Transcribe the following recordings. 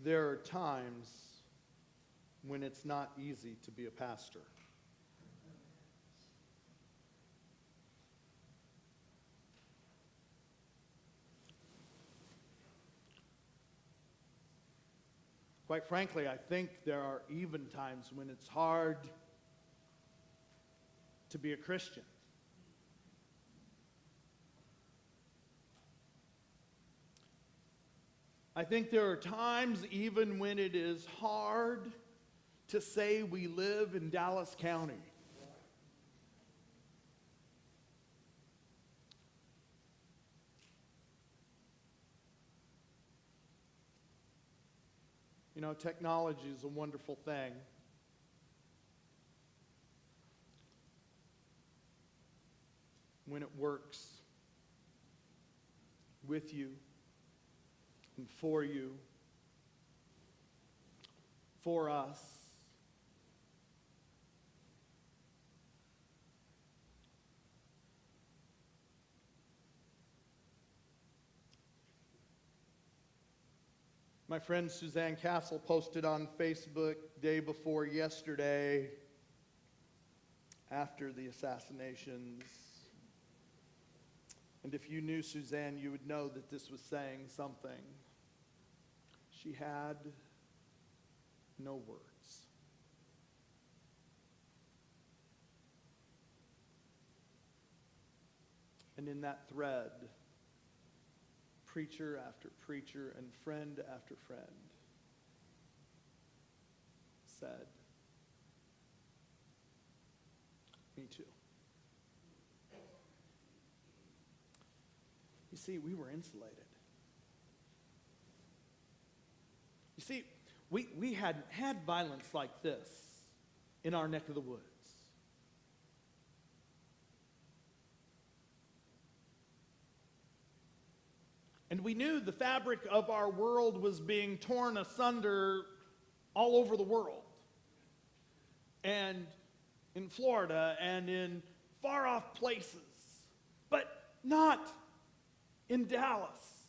there are times when it's not easy to be a pastor. Quite frankly, I think there are even times when it's hard to be a Christian. I think there are times even when it is hard to say we live in Dallas County. You know, technology is a wonderful thing. When it works with you and for you, for us. My friend Suzanne Castle posted on Facebook day before yesterday, after the assassinations. And if you knew Suzanne, you would know that this was saying something. She had no words. And in that thread, preacher after preacher and friend after friend said, "Me too." You see, we were insulated. You see, we hadn't had violence like this in our neck of the woods. And we knew the fabric of our world was being torn asunder all over the world. And in Florida and in far off places, but not in Dallas.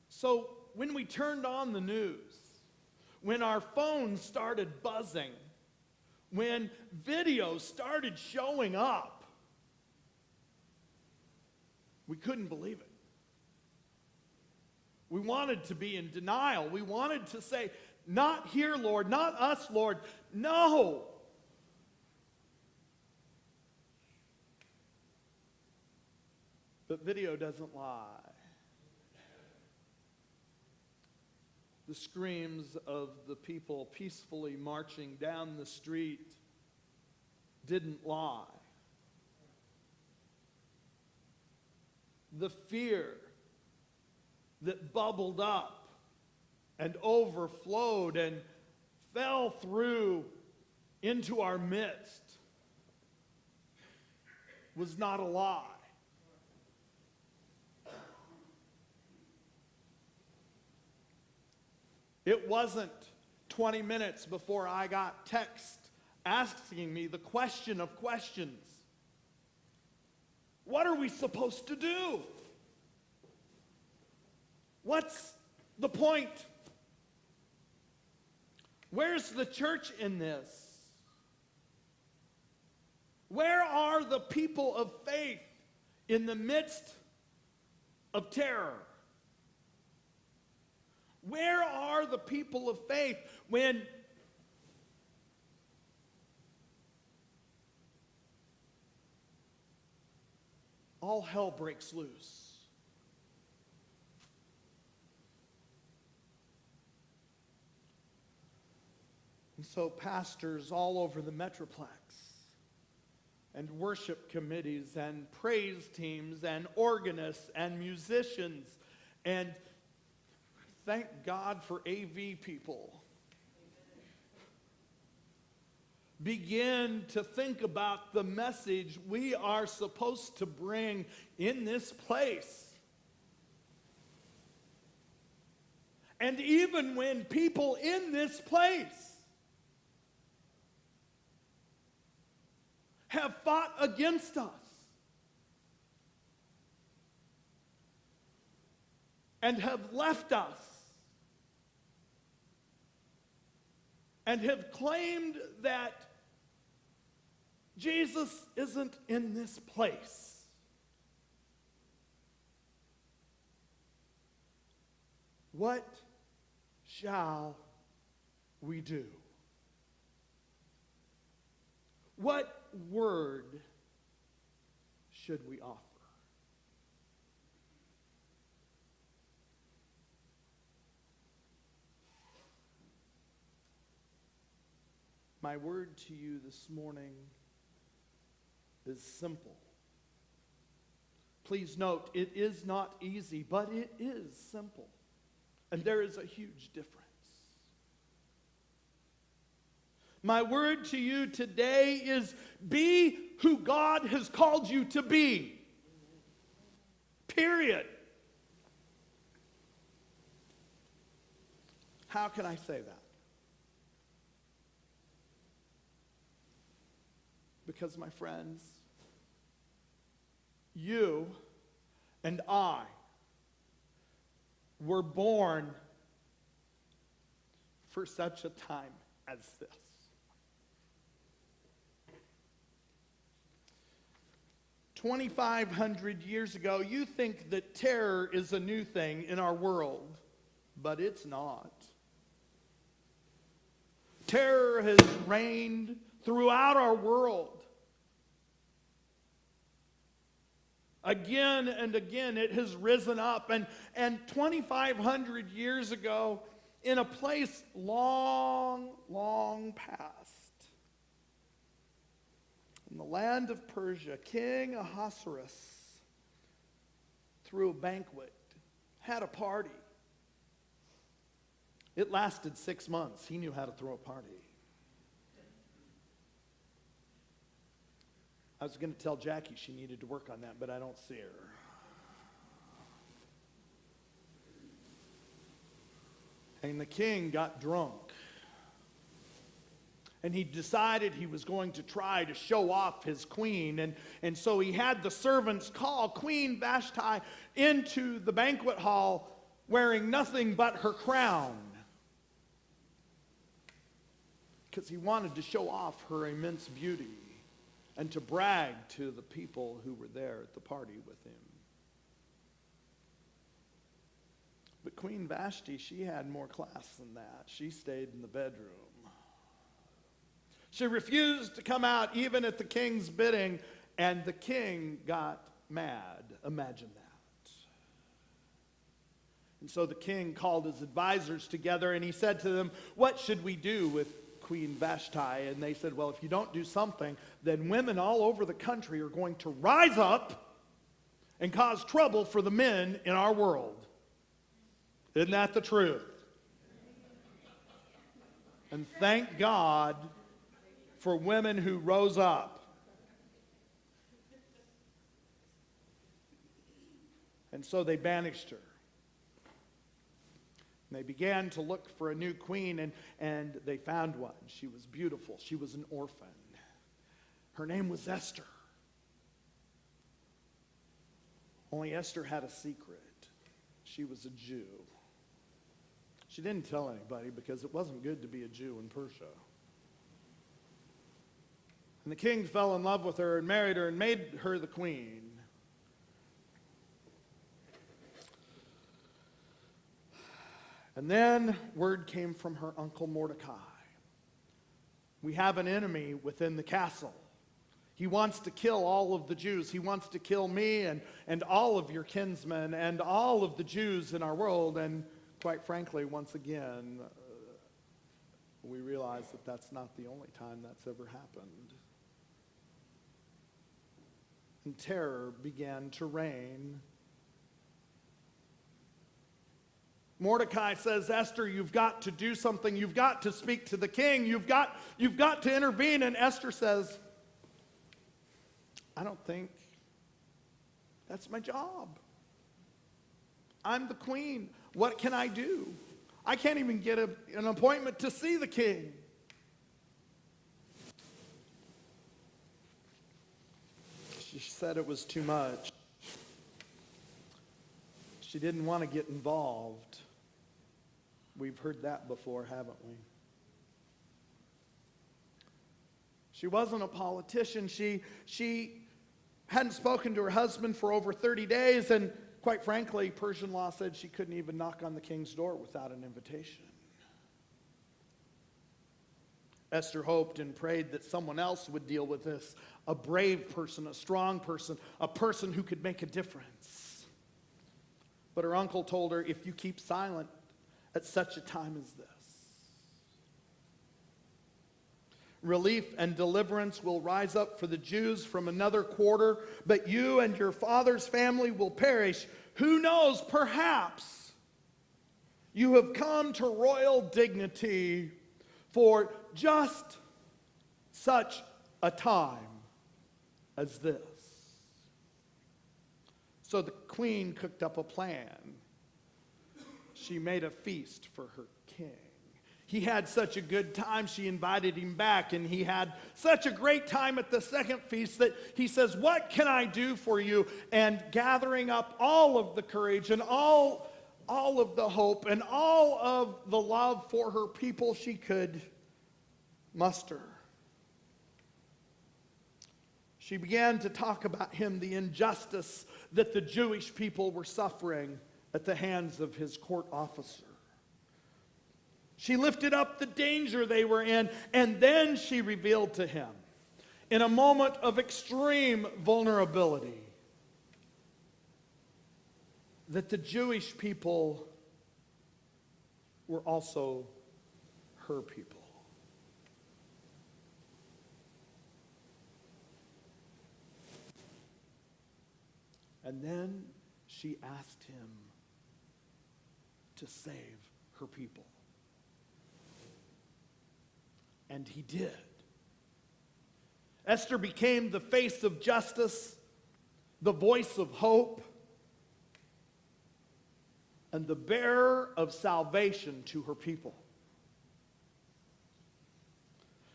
So when we turned on the news, when our phones started buzzing, when videos started showing up, we couldn't believe it. We wanted to be in denial. We wanted to say, "Not here, Lord, not us, Lord, no." But video doesn't lie. The screams of the people peacefully marching down the street didn't lie. The fear that bubbled up and overflowed and fell through into our midst was not a lie. It wasn't 20 minutes before I got text asking me the question of questions. What are we supposed to do? What's the point? Where's the church in this? Where are the people of faith in the midst of terror? Where are the people of faith when all hell breaks loose? And so pastors all over the Metroplex and worship committees and praise teams and organists and musicians and thank God for AV people, begin to think about the message we are supposed to bring in this place. And even when people in this place have fought against us, and have left us and have claimed that Jesus isn't in this place. What shall we do? What word should we offer? My word to you this morning is simple. Please note, it is not easy, but it is simple. And there is a huge difference. My word to you today is be who God has called you to be. Period. How can I say that? Because, my friends, you and I were born for such a time as this. 2,500 years ago, you think that terror is a new thing in our world, but it's not. Terror has reigned throughout our world. Again and again, it has risen up. And 2,500 years ago, in a place long, long past, in the land of Persia, King Ahasuerus threw a banquet, had a party. It lasted 6 months. He knew how to throw a party. I was going to tell Jackie she needed to work on that, but I don't see her. And the king got drunk. And he decided he was going to try to show off his queen. And so he had the servants call Queen Vashti into the banquet hall wearing nothing but her crown, because he wanted to show off her immense beauty and to brag to the people who were there at the party with him. But Queen Vashti, she had more class than that. She stayed in the bedroom. She refused to come out even at the king's bidding, and the king got mad. Imagine that. And so the king called his advisors together, and he said to them, "What should we do with Queen Vashti?" And they said, "Well, if you don't do something, then women all over the country are going to rise up and cause trouble for the men in our world." Isn't that the truth? And thank God for women who rose up. And so they banished her. And they began to look for a new queen, and they found one. She was beautiful. She was an orphan. Her name was Esther. Only Esther had a secret. She was a Jew. She didn't tell anybody because it wasn't good to be a Jew in Persia. And the king fell in love with her and married her and made her the queen. And then word came from her uncle Mordecai. We have an enemy within the castle. He wants to kill all of the Jews. He wants to kill me and all of your kinsmen and all of the Jews in our world. And quite frankly, once again, we realize that that's not the only time that's ever happened. And terror began to reign. Mordecai says, "Esther, you've got to do something. You've got to speak to the king. You've got to intervene." And Esther says, "I don't think that's my job. I'm the queen. What can I do? I can't even get an appointment to see the king." She said it was too much. She didn't want to get involved. We've heard that before, haven't we? She wasn't a politician. She hadn't spoken to her husband for over 30 days, and quite frankly, Persian law said she couldn't even knock on the king's door without an invitation. Esther hoped and prayed that someone else would deal with this, a brave person, a strong person, a person who could make a difference. But her uncle told her, if you keep silent at such a time as this, relief and deliverance will rise up for the Jews from another quarter, but you and your father's family will perish. Who knows, perhaps you have come to royal dignity for just such a time as this. So the queen cooked up a plan. She made a feast for her king. He had such a good time, she invited him back, and he had such a great time at the second feast that he says, what can I do for you? And gathering up all of the courage and all of the hope and all of the love for her people she could muster, she began to talk about him, the injustice that the Jewish people were suffering at the hands of his court officer. She lifted up the danger they were in, and then she revealed to him, in a moment of extreme vulnerability, that the Jewish people were also her people. And then she asked him to save her people. And he did. Esther became the face of justice, the voice of hope, and the bearer of salvation to her people.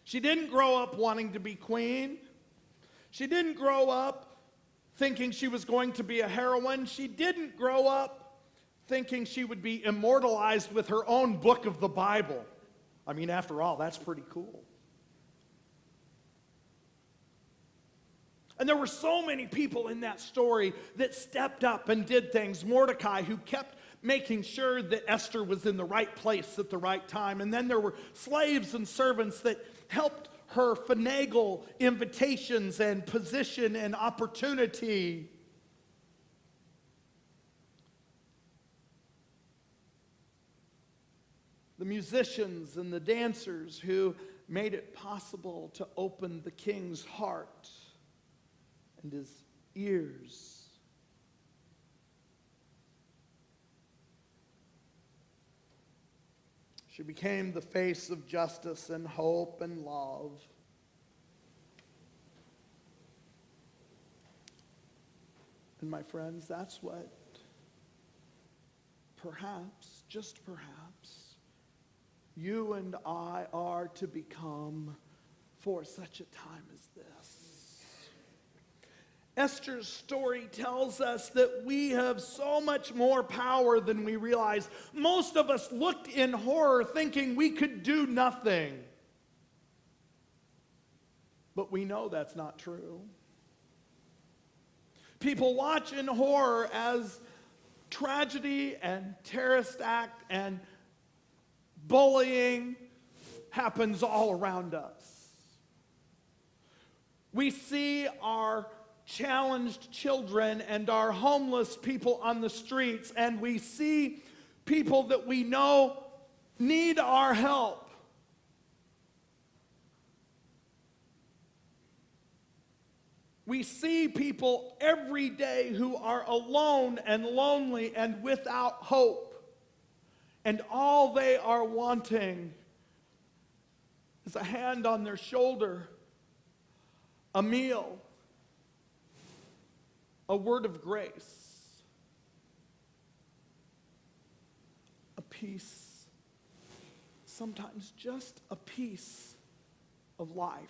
She didn't grow up wanting to be queen. She didn't grow up thinking she was going to be a heroine. She didn't grow up thinking she would be immortalized with her own book of the Bible. I mean, after all, that's pretty cool. And there were so many people in that story that stepped up and did things. Mordecai, who kept making sure that Esther was in the right place at the right time. And then there were slaves and servants that helped her finagle invitations and position and opportunity. The musicians and the dancers who made it possible to open the king's heart and his ears. She became the face of justice and hope and love. And my friends, that's what perhaps, just perhaps, you and I are to become for such a time as this. Esther's story tells us that we have so much more power than we realize. Most of us looked in horror thinking we could do nothing. But we know that's not true. People watch in horror as tragedy and terrorist act and bullying happens all around us. We see our challenged children and our homeless people on the streets, and we see people that we know need our help. We see people every day who are alone and lonely and without hope. And all they are wanting is a hand on their shoulder, a meal, a word of grace, a piece, sometimes just a piece of life.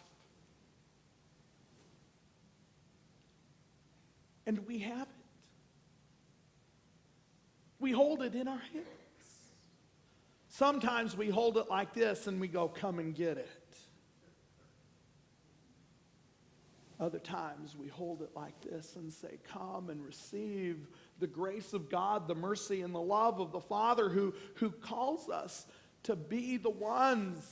And we have it. we hold it in our hands. Sometimes we hold it like this and we go, come and get it. Other times we hold it like this and say, come and receive the grace of God, the mercy and the love of the Father who calls us to be the ones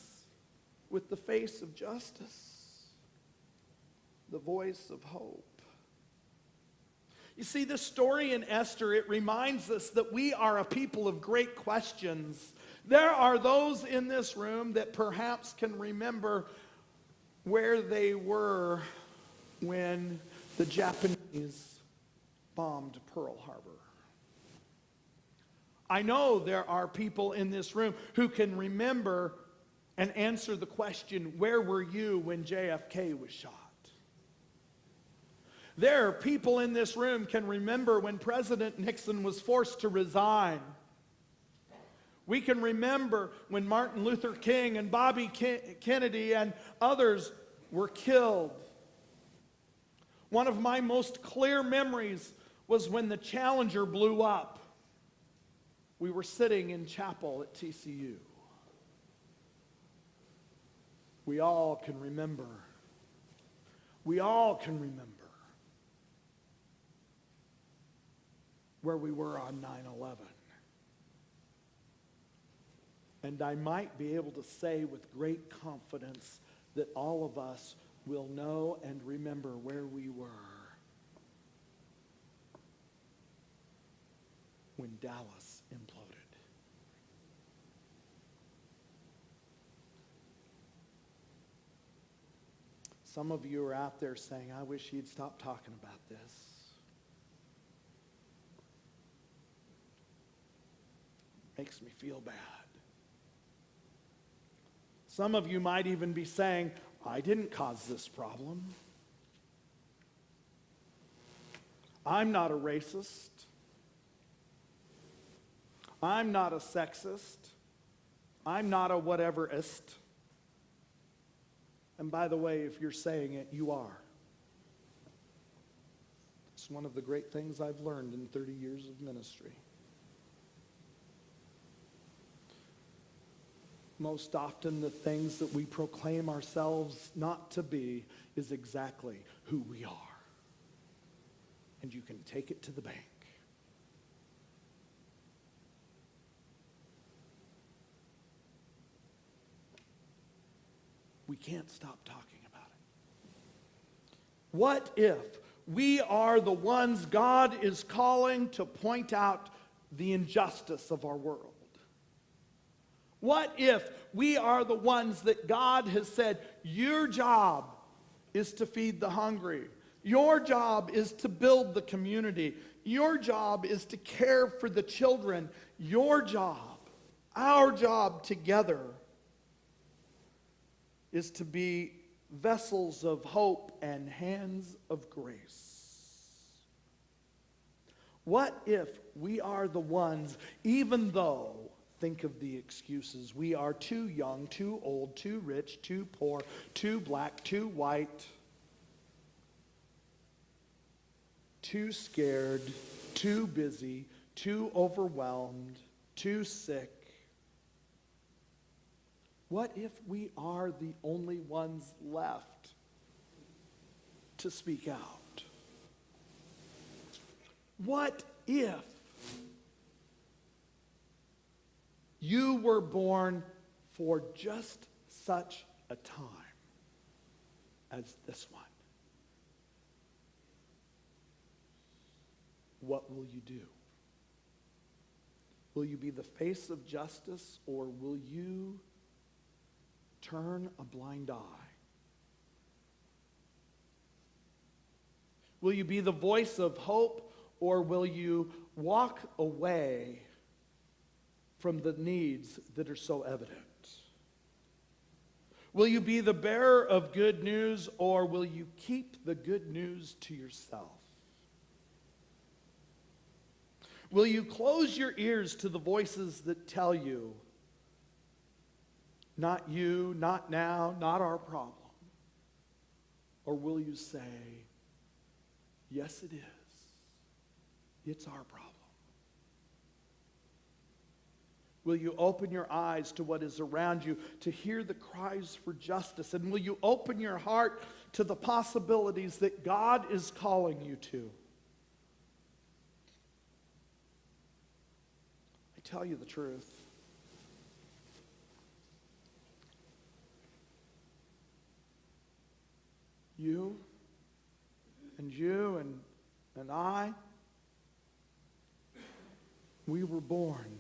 with the face of justice, the voice of hope. You see, this story in Esther, it reminds us that we are a people of great questions. There are those in this room that perhaps can remember where they were when the Japanese bombed Pearl Harbor. I know there are people in this room who can remember and answer the question, where were you when JFK was shot? There are people in this room can remember when President Nixon was forced to resign. We can remember when Martin Luther King and Bobby Kennedy and others were killed. One of my most clear memories was when the Challenger blew up. We were sitting in chapel at TCU. We all can remember. We all can remember where we were on 9/11. And I might be able to say with great confidence that all of us will know and remember where we were when Dallas imploded. Some of you are out there saying, I wish he'd stop talking about this. Makes me feel bad. Some of you might even be saying, I didn't cause this problem. I'm not a racist. I'm not a sexist. I'm not a whateverist. And by the way, if you're saying it, you are. It's one of the great things I've learned in 30 years of ministry. Most often the things that we proclaim ourselves not to be is exactly who we are. And you can take it to the bank. We can't stop talking about it. What if we are the ones God is calling to point out the injustice of our world? What if we are the ones that God has said, your job is to feed the hungry. Your job is to build the community. Your job is to care for the children. Your job, our job together, is to be vessels of hope and hands of grace. What if we are the ones, even though, think of the excuses, we are too young, too old, too rich, too poor, too black, too white, too scared, too busy, too overwhelmed, too sick. What if we are the only ones left to speak out? What if you were born for just such a time as this one? What will you do? Will you be the face of justice, or will you turn a blind eye? Will you be the voice of hope, or will you walk away from the needs that are so evident? Will you be the bearer of good news, or will you keep the good news to yourself? Will you close your ears to the voices that tell you, not you, not now, not our problem? Or will you say, yes, it is. It's our problem. Will you open your eyes to what is around you, to hear the cries for justice? And will you open your heart to the possibilities that God is calling you to? I tell you the truth. You and I, we were born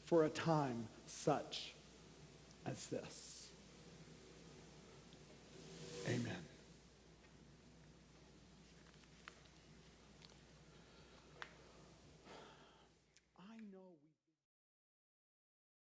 for a time such as this. Amen.